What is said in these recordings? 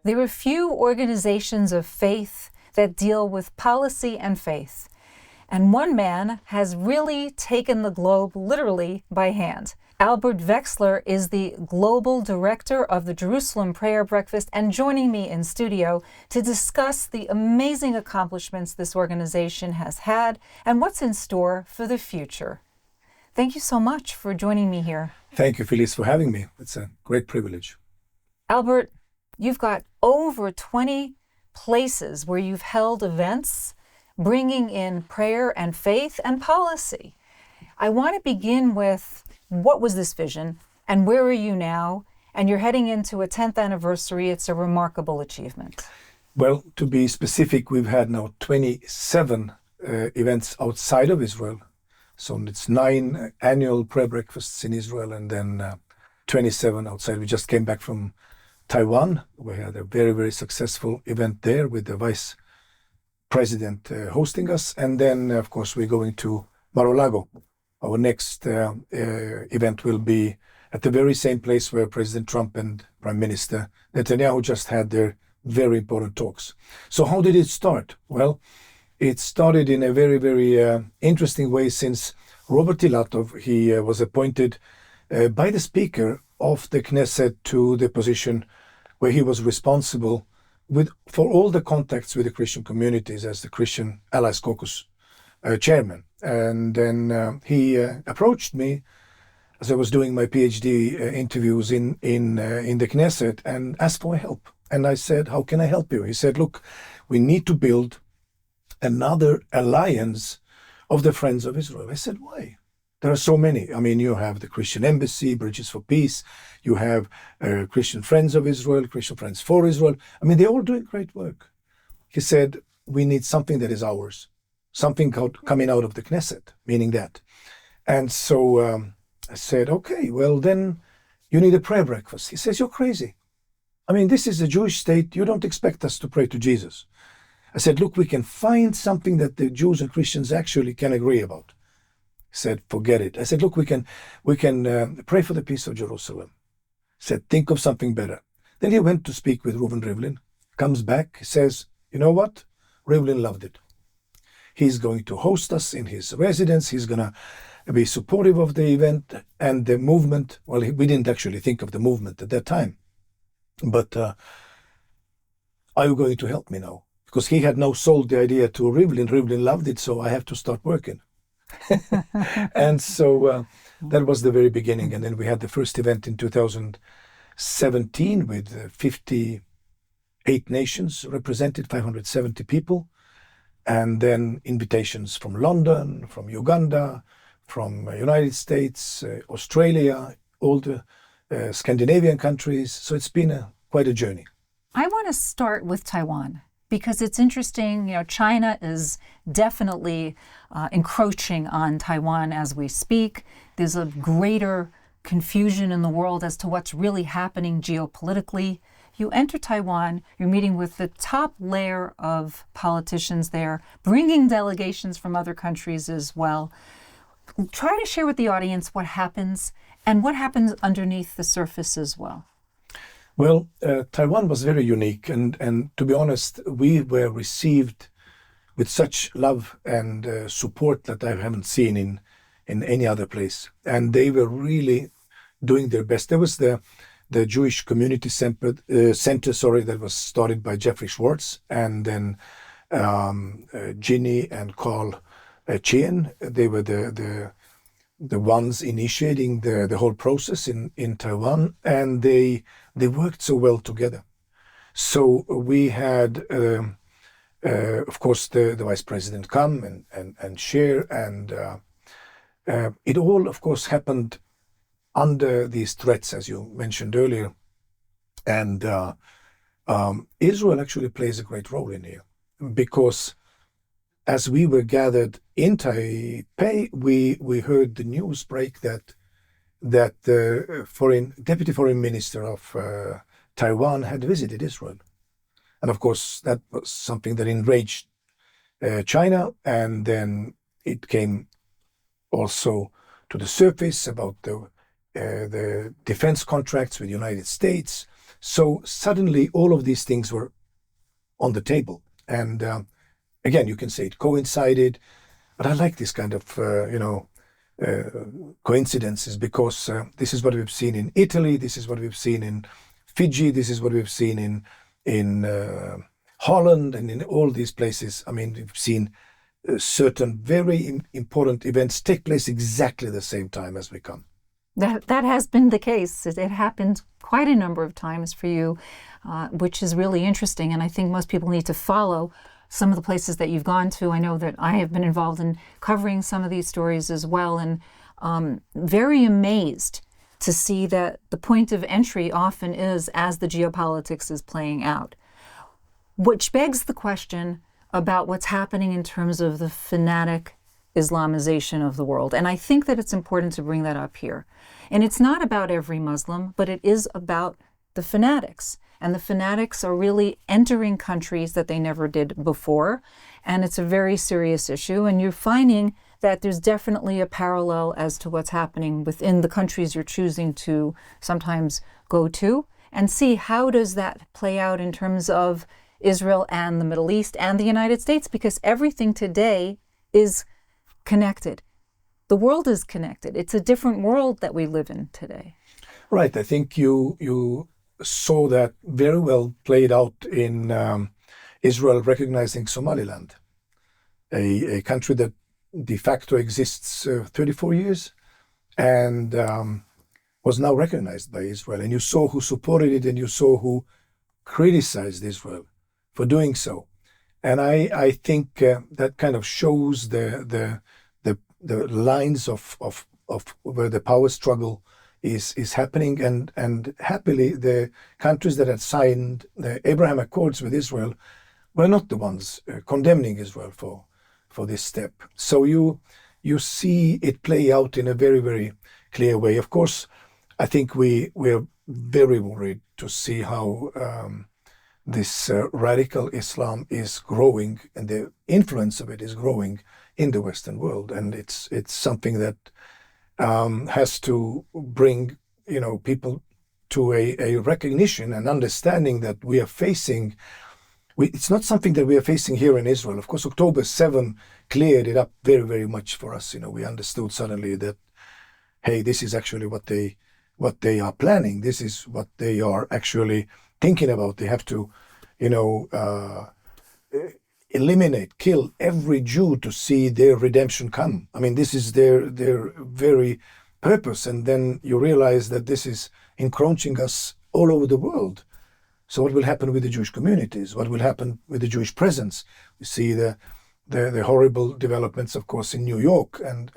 There are few organizations of faith that deal with policy and faith. And one man has really taken the globe literally by hand. Albert Veksler is the global director of the Jerusalem Prayer Breakfast and joining me in studio to discuss the amazing accomplishments this organization has had and what's in store for the future. Thank you so much for joining me here. Thank you, Phyllis, for having me. It's a great privilege. Albert, you've got over 20 places where you've held events bringing in prayer and faith and policy. I want to begin with, what was this vision and where are you now? And you're heading into a 10th anniversary. It's a remarkable achievement. Well, to be specific, we've had now 27 events outside of Israel. So it's 9 annual prayer breakfasts in Israel and then 27 outside. We just came back from Taiwan. We had a very, very successful event there with the vice president hosting us. And then, of course, we're going to Mar-a-Lago. Our next event will be at the very same place where President Trump and Prime Minister Netanyahu just had their very important talks. So how did it start? Well, it started in a very, very interesting way since Robert Ilatov, he was appointed by the Speaker of the Knesset to the position where he was responsible for all the contacts with the Christian communities as the Christian Allies Caucus chairman. And then he approached me as I was doing my PhD interviews in the Knesset and asked for help. And I said, how can I help you? He said, look, we need to build another alliance of the Friends of Israel. I said, why? There are so many. I mean, you have the Christian Embassy, Bridges for Peace. You have Christian Friends of Israel, Christian Friends for Israel. I mean, they're all doing great work. He said, we need something that is ours, something coming out of the Knesset, meaning that. And so I said, okay, well, then you need a prayer breakfast. He says, you're crazy. I mean, this is a Jewish state. You don't expect us to pray to Jesus. I said, look, we can find something that the Jews and Christians actually can agree about. He said, forget it. I said, look, we can pray for the peace of Jerusalem. He said, think of something better. Then he went to speak with Reuven Rivlin, comes back, he says, you know what? Rivlin loved it. He's going to host us in his residence. He's going to be supportive of the event and the movement. Well, we didn't actually think of the movement at that time. But are you going to help me now? Because he had now sold the idea to Rivlin. Rivlin loved it, so I have to start working. And so that was the very beginning. And then we had the first event in 2017 with 58 nations represented, 570 people. And then invitations from London, from Uganda, from United States, Australia, all the Scandinavian countries. So it's been quite a journey. I want to start with Taiwan because it's interesting. You know, China is definitely encroaching on Taiwan as we speak. There's a greater confusion in the world as to what's really happening geopolitically. You enter Taiwan, you're meeting with the top layer of politicians there, bringing delegations from other countries as well. Try to share with the audience what happens and what happens underneath the surface as well. Well, Taiwan was very unique. And to be honest, we were received with such love and support that I haven't seen in any other place. And they were really doing their best. There was the Jewish Community Center, that was started by Jeffrey Schwartz, and then Ginny and Carl Chien. They were the ones initiating the whole process in Taiwan, and they worked so well together. So we had, of course, the vice president come and share, and it all, of course, happened under these threats, as you mentioned earlier. And Israel actually plays a great role in here, because as we were gathered in Taipei, we heard the news break that the deputy foreign minister of Taiwan had visited Israel. And of course, that was something that enraged China. And then it came also to the surface about the defense contracts with the United States. So suddenly all of these things were on the table. And again, you can say it coincided, but I like this kind of, coincidences, because this is what we've seen in Italy, this is what we've seen in Fiji, this is what we've seen in Holland, and in all these places. I mean, we've seen certain very important events take place exactly the same time as we come. That has been the case. It happened quite a number of times for you, which is really interesting. And I think most people need to follow some of the places that you've gone to. I know that I have been involved in covering some of these stories as well, and very amazed to see that the point of entry often is as the geopolitics is playing out, which begs the question about what's happening in terms of the fanatic Islamization of the world. And I think that it's important to bring that up here. And it's not about every Muslim, but it is about the fanatics. And the fanatics are really entering countries that they never did before. And it's a very serious issue. And you're finding that there's definitely a parallel as to what's happening within the countries you're choosing to sometimes go to, and see how does that play out in terms of Israel and the Middle East and the United States, because everything today is connected. The world is connected. It's a different world that we live in today. Right. I think you saw that very well played out in Israel recognizing Somaliland, a country that de facto exists 34 years and was now recognized by Israel. And you saw who supported it, and you saw who criticized Israel for doing so. And I think that kind of shows the lines of where the power struggle is happening, and happily the countries that had signed the Abraham Accords with Israel were not the ones condemning Israel for this step. So you see it play out in a very, very clear way. Of course, I think we're very worried to see how this radical Islam is growing, and the influence of it is growing in the Western world, and it's something that has to bring people to a recognition and understanding that we are facing. It's not something that we are facing here in Israel. Of course, October 7 cleared it up very, very much for us. We understood suddenly that, hey, this is actually what they are planning. This is what they are actually thinking about. They have to, eliminate, kill every Jew to see their redemption come. I mean, this is their very purpose. And then you realize that this is encroaching us all over the world. So what will happen with the Jewish communities? What will happen with the Jewish presence? We see the horrible developments, of course, in New York, and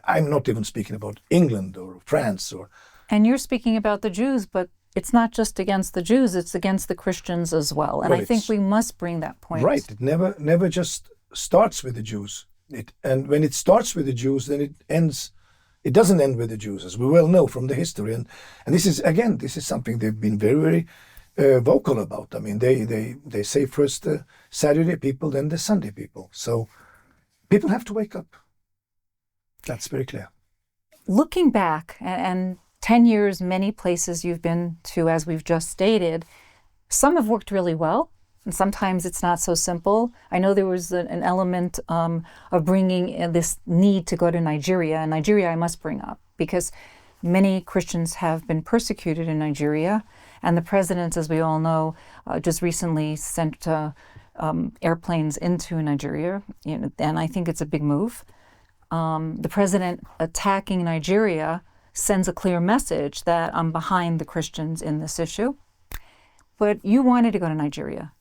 I'm not even speaking about England or France or. And you're speaking about the Jews, but it's not just against the Jews; it's against the Christians as well. And I think we must bring that point. Right. It never just starts with the Jews. And when it starts with the Jews, then it ends. It doesn't end with the Jews, as we well know from the history. And this is something they've been very, very vocal about. I mean, they say first the Saturday people, then the Sunday people. So people have to wake up. That's very clear. Looking back, and 10 years, many places you've been to, as we've just stated, some have worked really well, and sometimes it's not so simple. I know there was an element of bringing this need to go to Nigeria. And Nigeria I must bring up, because many Christians have been persecuted in Nigeria. And the president, as we all know, just recently sent airplanes into Nigeria. And I think it's a big move. The president attacking Nigeria sends a clear message that I'm behind the Christians in this issue. But you wanted to go to Nigeria.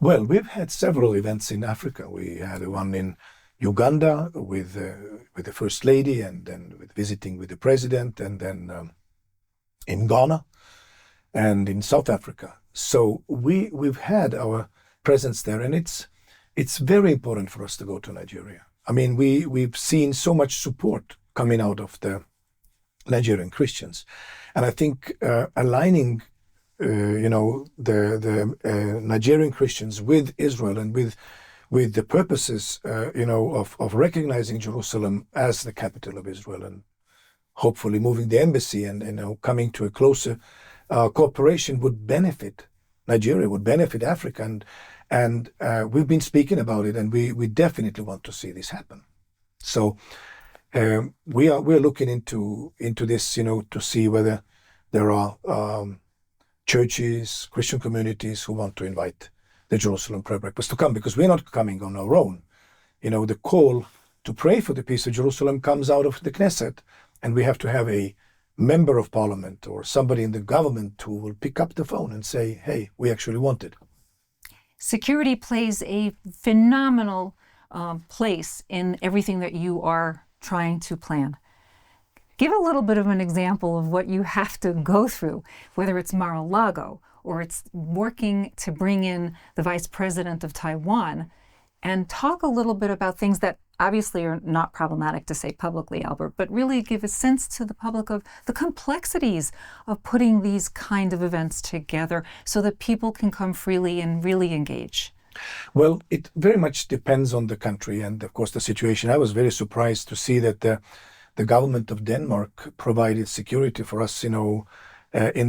Well, we've had several events in Africa. We had one in Uganda with the First Lady, and then visiting with the President, and then in Ghana and in South Africa. So we've had our presence there, and it's very important for us to go to Nigeria. I mean, we've seen so much support coming out of the Nigerian Christians, and I think aligning the Nigerian Christians with Israel and with the purposes of recognizing Jerusalem as the capital of Israel, and hopefully moving the embassy and coming to a closer cooperation would benefit Nigeria, would benefit Africa, and we've been speaking about it, and we definitely want to see this happen. So we're looking into this, to see whether there are churches, Christian communities who want to invite the Jerusalem prayer breakfast to come, because we're not coming on our own. The call to pray for the peace of Jerusalem comes out of the Knesset, and we have to have a member of parliament or somebody in the government who will pick up the phone and say, hey, we actually want it. Security plays a phenomenal place in everything that you are trying to plan. Give a little bit of an example of what you have to go through, whether it's Mar-a-Lago or it's working to bring in the vice president of Taiwan, and talk a little bit about things that obviously are not problematic to say publicly, Albert, but really give a sense to the public of the complexities of putting these kind of events together so that people can come freely and really engage. Well, it very much depends on the country and, of course, the situation. I was very surprised to see that the government of Denmark provided security for us, in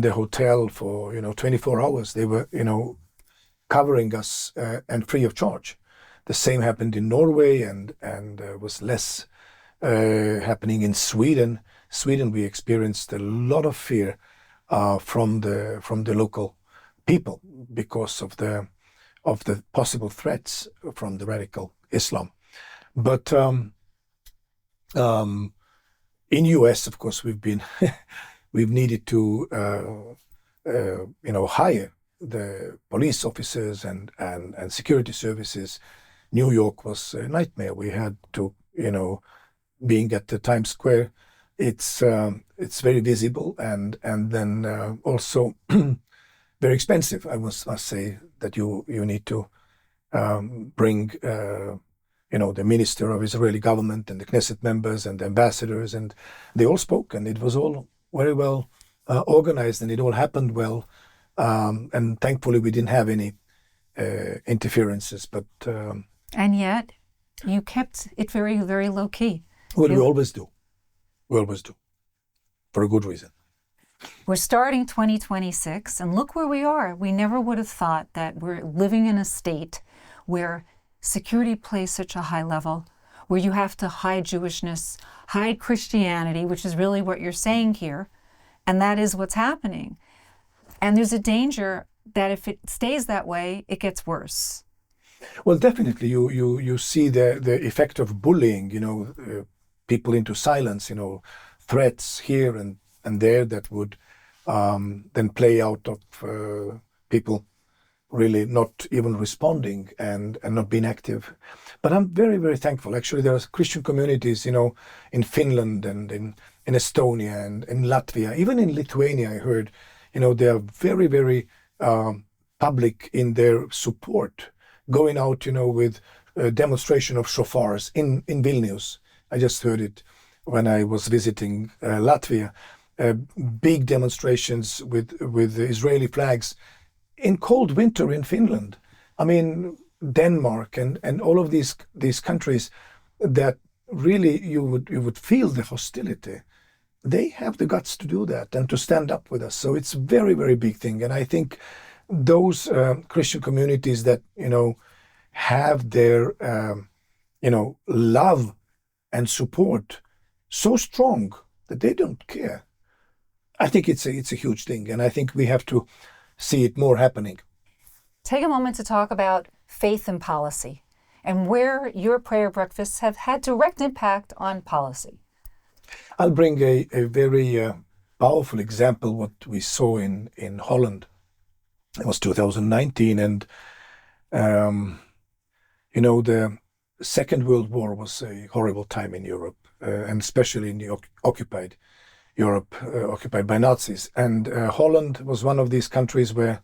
the hotel for, 24 hours. They were, covering us and free of charge. The same happened in Norway and was less happening in Sweden. Sweden, we experienced a lot of fear from the local people because of the possible threats from the radical Islam. But in US, of course, we've needed to hire the police officers and security services. New York was a nightmare. We had to, being at the Times Square, it's very visible and then also very expensive. I must say that you need to bring the minister of Israeli government and the Knesset members and the ambassadors, and they all spoke, and it was all very well organized, and it all happened well. And thankfully, we didn't have any interferences, but. And yet, you kept it very, very low key. Well, we always do. We always do. For a good reason. We're starting 2026, and look where we are. We never would have thought that we're living in a state where security plays such a high level, where you have to hide Jewishness, hide Christianity, which is really what you're saying here, and that is what's happening. And there's a danger that if it stays that way, it gets worse. Well, definitely, you see the effect of bullying, people into silence, threats here and there that would then play out of people really not even responding and not being active. But I'm very, very thankful. Actually, there are Christian communities, in Finland and in Estonia and in Latvia, even in Lithuania, I heard, they are very, very public in their support, going out, with a demonstration of shofars in Vilnius. I just heard it when I was visiting Latvia. Big demonstrations with Israeli flags in cold winter in Finland. I mean, Denmark and all of these countries that really you would feel the hostility. They have the guts to do that and to stand up with us. So it's a very, very big thing. And I think those Christian communities that, have their, love and support so strong that they don't care. I think it's a huge thing. And I think we have to see it more happening. Take a moment to talk about faith and policy and where your prayer breakfasts have had direct impact on policy. I'll bring a very powerful example, what we saw in Holland. It was 2019, and the Second World War was a horrible time in Europe, and especially in the occupied Europe, occupied by Nazis. And Holland was one of these countries where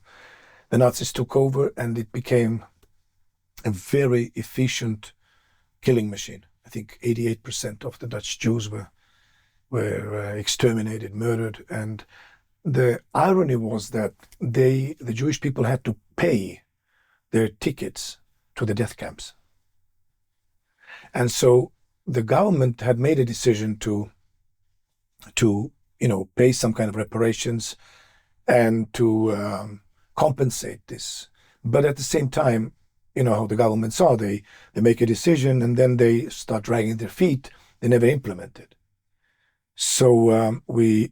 the Nazis took over, and it became a very efficient killing machine. I think 88% of the Dutch Jews were exterminated, murdered, and the irony was that the Jewish people had to pay their tickets to the death camps. And so the government had made a decision to pay some kind of reparations and to compensate this. But at the same time, you know how the governments are. They make a decision and then they start dragging their feet. They never implement it. So we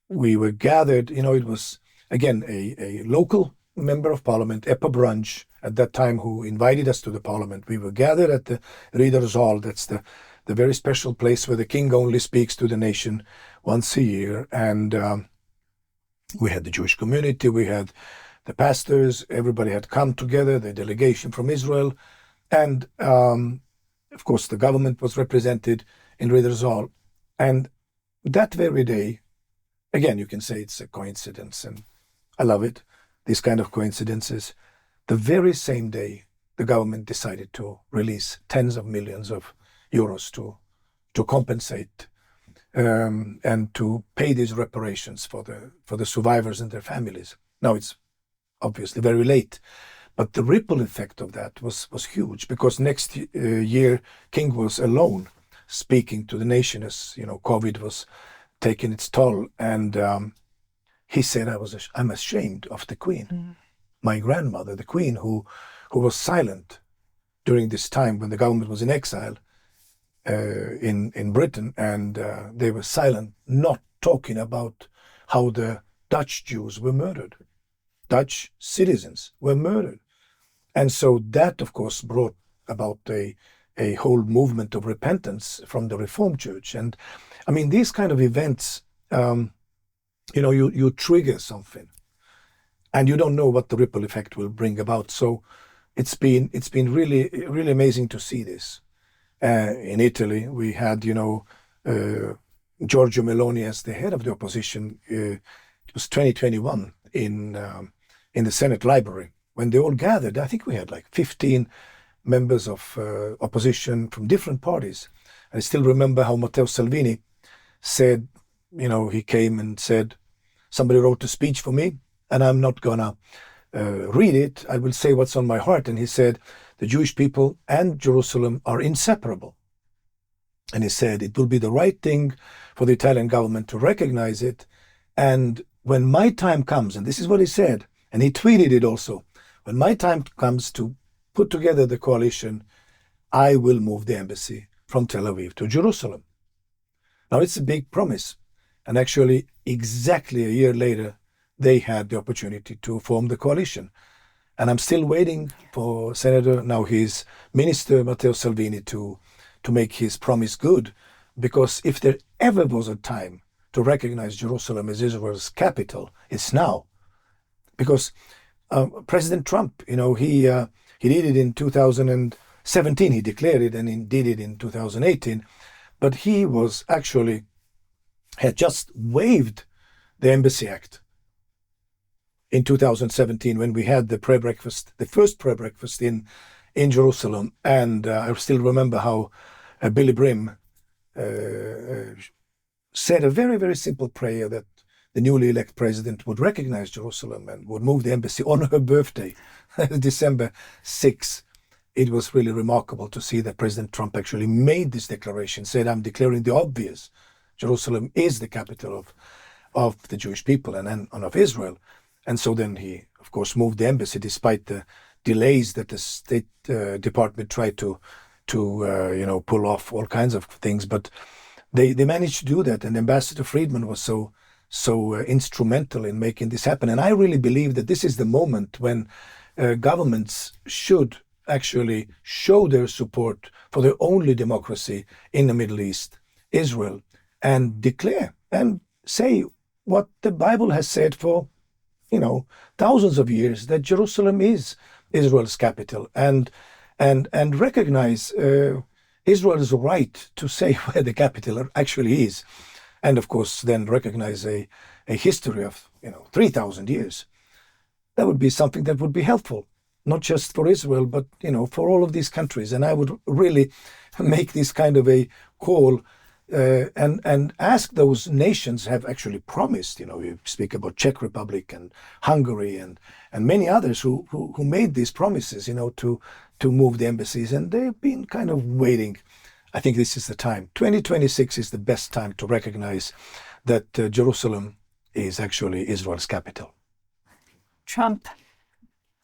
were gathered, you know, it was, again, a local member of parliament, Epa Branch, at that time, who invited us to the parliament. We were gathered at the Reader's Hall. That's the very special place where the king only speaks to the nation once a year. And we had the Jewish community, we had the pastors, everybody had come together, the delegation from Israel. And of course, the government was represented in Reader's Hall. And that very day, again, you can say it's a coincidence, and I love it, these kind of coincidences. The very same day, the government decided to release tens of millions of euros to compensate and to pay these reparations for the survivors and their families. Now it's obviously very late, but the ripple effect of that was huge, because next year King was alone speaking to the nation as, you know, COVID was taking its toll, and he said, I'm ashamed of the Queen, my grandmother, the Queen, who was silent during this time when the government was in exile in Britain, and they were silent, not talking about how the Dutch Jews were murdered. Dutch citizens were murdered. And so that, of course, brought about a whole movement of repentance from the Reformed Church. And I mean, these kind of events, you know, you trigger something and you don't know what the ripple effect will bring about. So it's been really, really amazing to see this. In Italy, we had, you know, Giorgio Meloni as the head of the opposition. It was 2021 in the Senate library when they all gathered. I think we had like 15 members of opposition from different parties. I still remember how Matteo Salvini said, you know, he came and said, somebody wrote a speech for me and I'm not gonna read it. I will say what's on my heart. And he said, the Jewish people and Jerusalem are inseparable. And he said, it will be the right thing for the Italian government to recognize it. And when my time comes, and this is what he said, and he tweeted it also, when my time comes to put together the coalition, I will move the embassy from Tel Aviv to Jerusalem. Now, it's a big promise. And actually, exactly a year later, they had the opportunity to form the coalition. And I'm still waiting for now his minister, Matteo Salvini, to make his promise good. Because if there ever was a time to recognize Jerusalem as Israel's capital, it's now. Because President Trump, you know, he did it in 2017. He declared it, and he did it in 2018. But he was actually had just waived the Embassy Act in 2017 when we had the prayer breakfast, the first prayer breakfast in Jerusalem. And I still remember how Billy Brim said a very, very simple prayer that the newly elected president would recognize Jerusalem and would move the embassy on her birthday, December 6th. It was really remarkable to see that President Trump actually made this declaration, said, I'm declaring the obvious. Jerusalem is the capital of the Jewish people and of Israel. And so then he, of course, moved the embassy despite the delays that the State Department tried to pull off all kinds of things. But they managed to do that. And Ambassador Friedman was so instrumental in making this happen. And I really believe that this is the moment when governments should actually show their support for the only democracy in the Middle East, Israel, and declare and say what the Bible has said for, thousands of years, that Jerusalem is Israel's capital, and recognize Israel's right to say where the capital actually is. And of course, then recognize a history of 3,000 years. That would be something that would be helpful, not just for Israel, but for all of these countries. And I would really make this kind of a call and ask those nations have actually promised. You speak about Czech Republic and Hungary and many others who made these promises, to move the embassies, and they've been kind of waiting. I think this is the time. 2026 is the best time to recognize that Jerusalem is actually Israel's capital. Trump,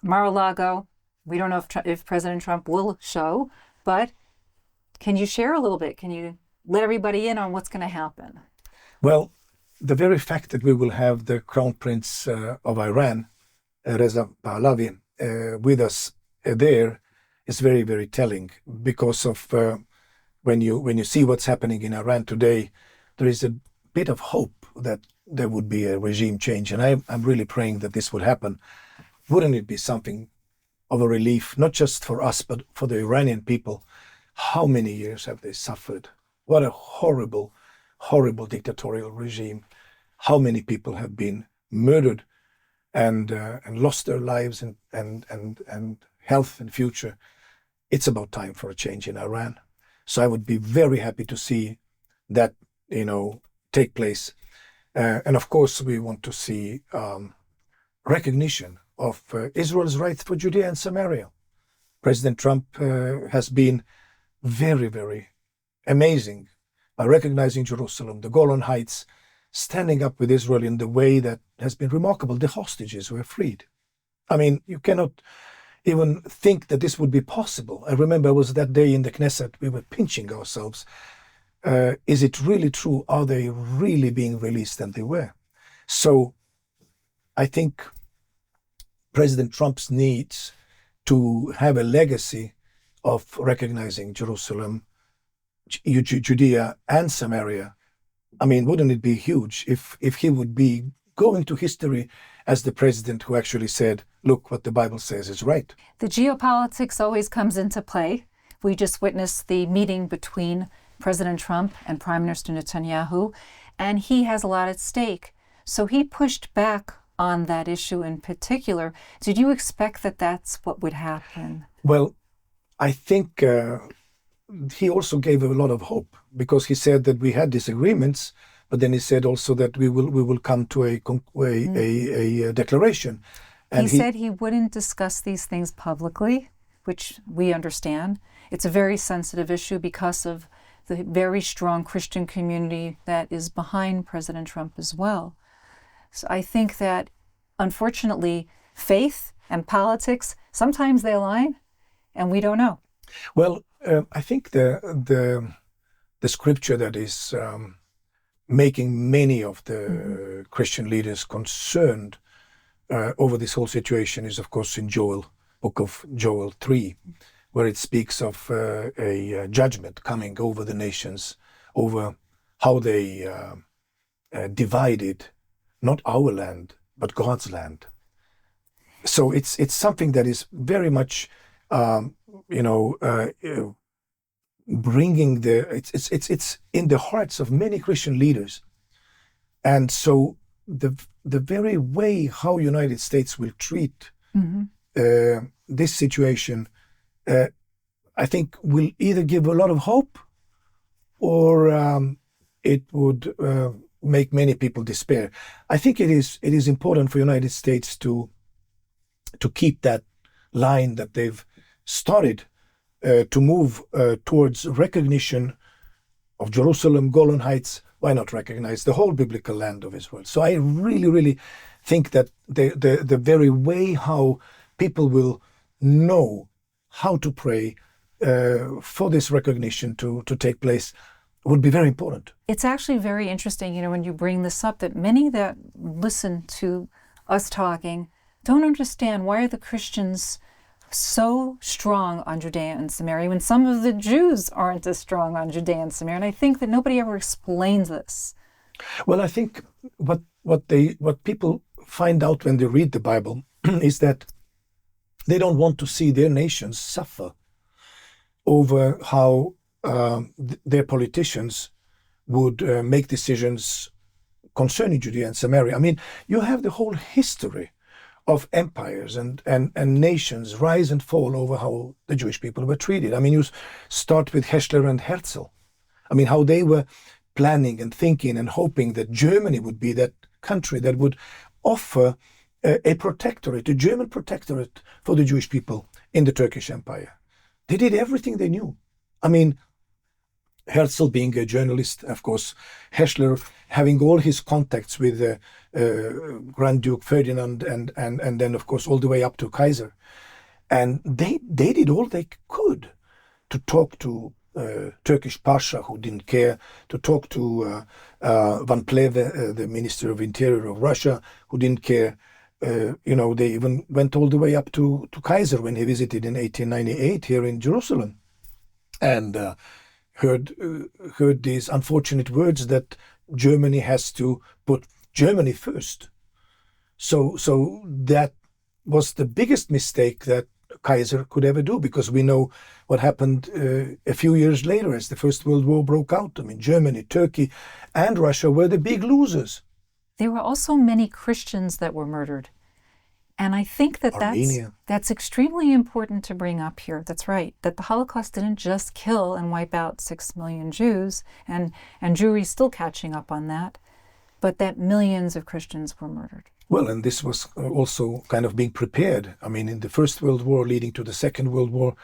Mar-a-Lago, we don't know if President Trump will show, but can you share a little bit? Can you let everybody in on what's going to happen? Well, the very fact that we will have the Crown Prince of Iran, Reza Pahlavi, with us there is very, very telling, because of when you see what's happening in Iran today, there is a bit of hope that there would be a regime change. And I'm really praying that this would happen. Wouldn't it be something of a relief, not just for us, but for the Iranian people? How many years have they suffered? What a horrible, horrible dictatorial regime. How many people have been murdered and lost their lives and health and future. It's about time for a change in Iran. So I would be very happy to see that, take place. And of course, we want to see recognition of Israel's rights for Judea and Samaria. President Trump has been very, very amazing by recognizing Jerusalem, the Golan Heights, standing up with Israel in the way that has been remarkable. The hostages were freed. I mean, you cannot even think that this would be possible. I remember it was that day in the Knesset, we were pinching ourselves. Is it really true? Are they really being released? And they were. So I think President Trump's needs to have a legacy of recognizing Jerusalem, Judea and Samaria. I mean, wouldn't it be huge if he would be going to history as the president who actually said, look, what the Bible says is right. The geopolitics always comes into play. We just witnessed the meeting between President Trump and Prime Minister Netanyahu, and he has a lot at stake. So he pushed back on that issue in particular. Did you expect that that's what would happen? Well, I think he also gave a lot of hope, because he said that we had disagreements, but then he said also that we will come to a declaration. And he said he wouldn't discuss these things publicly, which we understand. It's a very sensitive issue because of the very strong Christian community that is behind President Trump as well. So I think that, unfortunately, faith and politics, sometimes they align, and we don't know. Well, I think the scripture that is making many of the Christian leaders concerned over this whole situation is, of course, in book of Joel 3, where it speaks of a judgment coming over the nations, over how they divided not our land, but God's land. So it's something that is very much, bringing it's in the hearts of many Christian leaders. And so the very way how United States will treat this situation, I think will either give a lot of hope, or it would make many people despair. I think it is important for United States to keep that line that they've started to move towards recognition of Jerusalem, Golan Heights. Why not recognize the whole biblical land of Israel? So I really, really think that the very way how people will know how to pray for this recognition to take place would be very important. It's actually very interesting, when you bring this up, that many that listen to us talking don't understand why are the Christians so strong on Judea and Samaria when some of the Jews aren't as strong on Judea and Samaria. And I think that nobody ever explains this. Well, I think what people find out when they read the Bible is that they don't want to see their nations suffer over how their politicians would make decisions concerning Judea and Samaria. I mean, you have the whole history of empires and nations rise and fall over how the Jewish people were treated. I mean, you start with Veksler and Herzl. I mean, how they were planning and thinking and hoping that Germany would be that country that would offer a protectorate, a German protectorate for the Jewish people in the Turkish Empire. They did everything they knew. I mean, Herzl being a journalist, of course, Heschler having all his contacts with Grand Duke Ferdinand and then, of course, all the way up to Kaiser. And they did all they could to talk to Turkish Pasha, who didn't care, to talk to Van Pleve, the Minister of Interior of Russia, who didn't care. They even went all the way up to Kaiser when he visited in 1898 here in Jerusalem, and heard these unfortunate words that Germany has to put Germany first. So that was the biggest mistake that Kaiser could ever do, because we know what happened a few years later as the First World War broke out. I mean, Germany, Turkey, and Russia were the big losers. There were also many Christians that were murdered. And I think that's extremely important to bring up here. That's right, that the Holocaust didn't just kill and wipe out 6 million Jews, and Jewry's still catching up on that, but that millions of Christians were murdered. Well, and this was also kind of being prepared. I mean, in the First World War leading to the Second World War.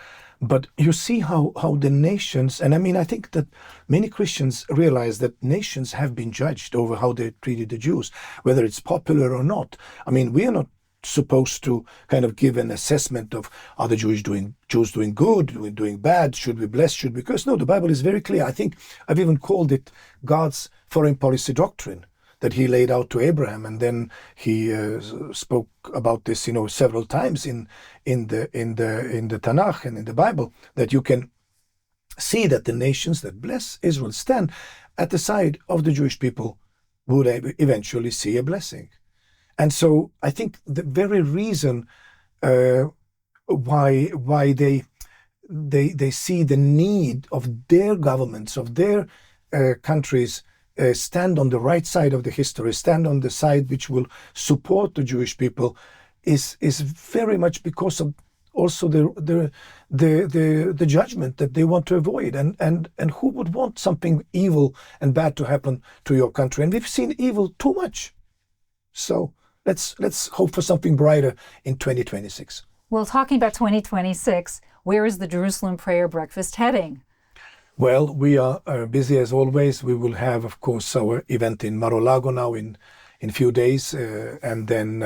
But you see how the nations, and I mean, I think that many Christians realize that nations have been judged over how they treated the Jews, whether it's popular or not. I mean, we are not supposed to kind of give an assessment of, are the Jews doing good, doing bad, should we bless, should we curse? No, the Bible is very clear. I think I've even called it God's foreign policy doctrine that he laid out to Abraham, and then he spoke about this, several times in the Tanakh and in the Bible, that you can see that the nations that bless Israel stand at the side of the Jewish people would eventually see a blessing. And so I think the very reason why they see the need of their governments, of their countries, stand on the right side of the history, stand on the side which will support the Jewish people, is very much because of also the judgment that they want to avoid. And who would want something evil and bad to happen to your country? And we've seen evil too much. So let's hope for something brighter in 2026. Well, talking about 2026, where is the Jerusalem Prayer Breakfast heading? Well, we are busy as always. We will have, of course, our event in Mar-a-Lago now in a few days, and then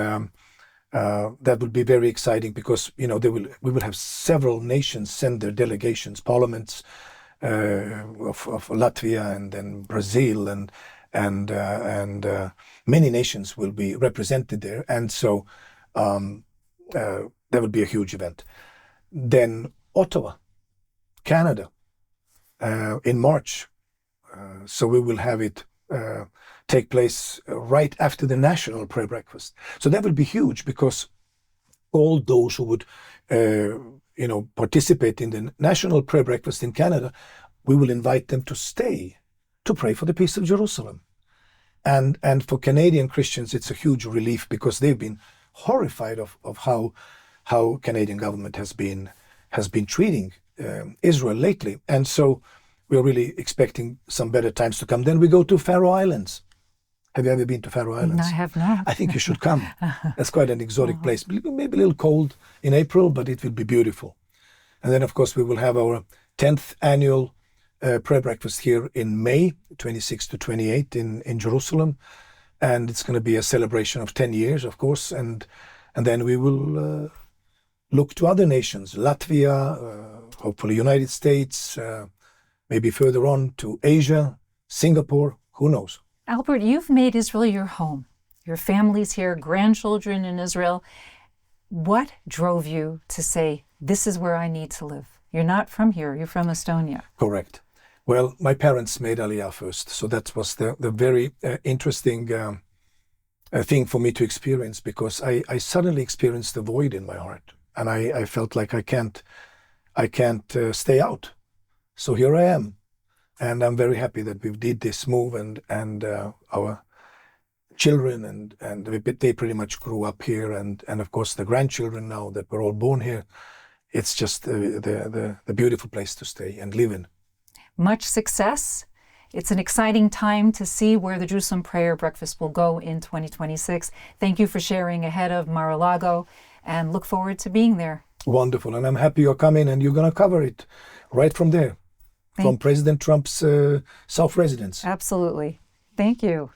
that will be very exciting because we will have several nations send their delegations, parliaments of Latvia and then Brazil and many nations will be represented there, and so that will be a huge event. Then Ottawa, Canada. In March, so we will have it take place right after the National Prayer Breakfast. So that will be huge because all those who would, participate in the National Prayer Breakfast in Canada, we will invite them to stay to pray for the peace of Jerusalem. And for Canadian Christians, it's a huge relief because they've been horrified of how Canadian government has been treating Israel lately, and so we're really expecting some better times to come. Then we go to Faroe Islands. Have you ever been to Faroe Islands? No, I have not. I think you should come. That's quite an exotic place. Maybe a little cold in April, but it will be beautiful. And then, of course, we will have our 10th annual prayer breakfast here in May, 26 to 28 in Jerusalem, and it's going to be a celebration of 10 years, of course, and then we will look to other nations, Latvia, hopefully United States, maybe further on to Asia, Singapore, who knows? Albert, you've made Israel your home. Your family's here, grandchildren in Israel. What drove you to say, this is where I need to live? You're not from here, you're from Estonia. Correct. Well, my parents made Aliyah first, so that was the very interesting thing for me to experience, because I suddenly experienced a void in my heart. And I felt like I can't stay out. So here I am, and I'm very happy that we did this move, and our children and they pretty much grew up here, and of course the grandchildren now that were all born here. It's just the beautiful place to stay and live in. Much success. It's an exciting time to see where the Jerusalem Prayer Breakfast will go in 2026. Thank you for sharing ahead of Mar-a-Lago, and look forward to being there. Wonderful, and I'm happy you're coming and you're going to cover it right from there. from President Trump's South residence. Absolutely. Thank you.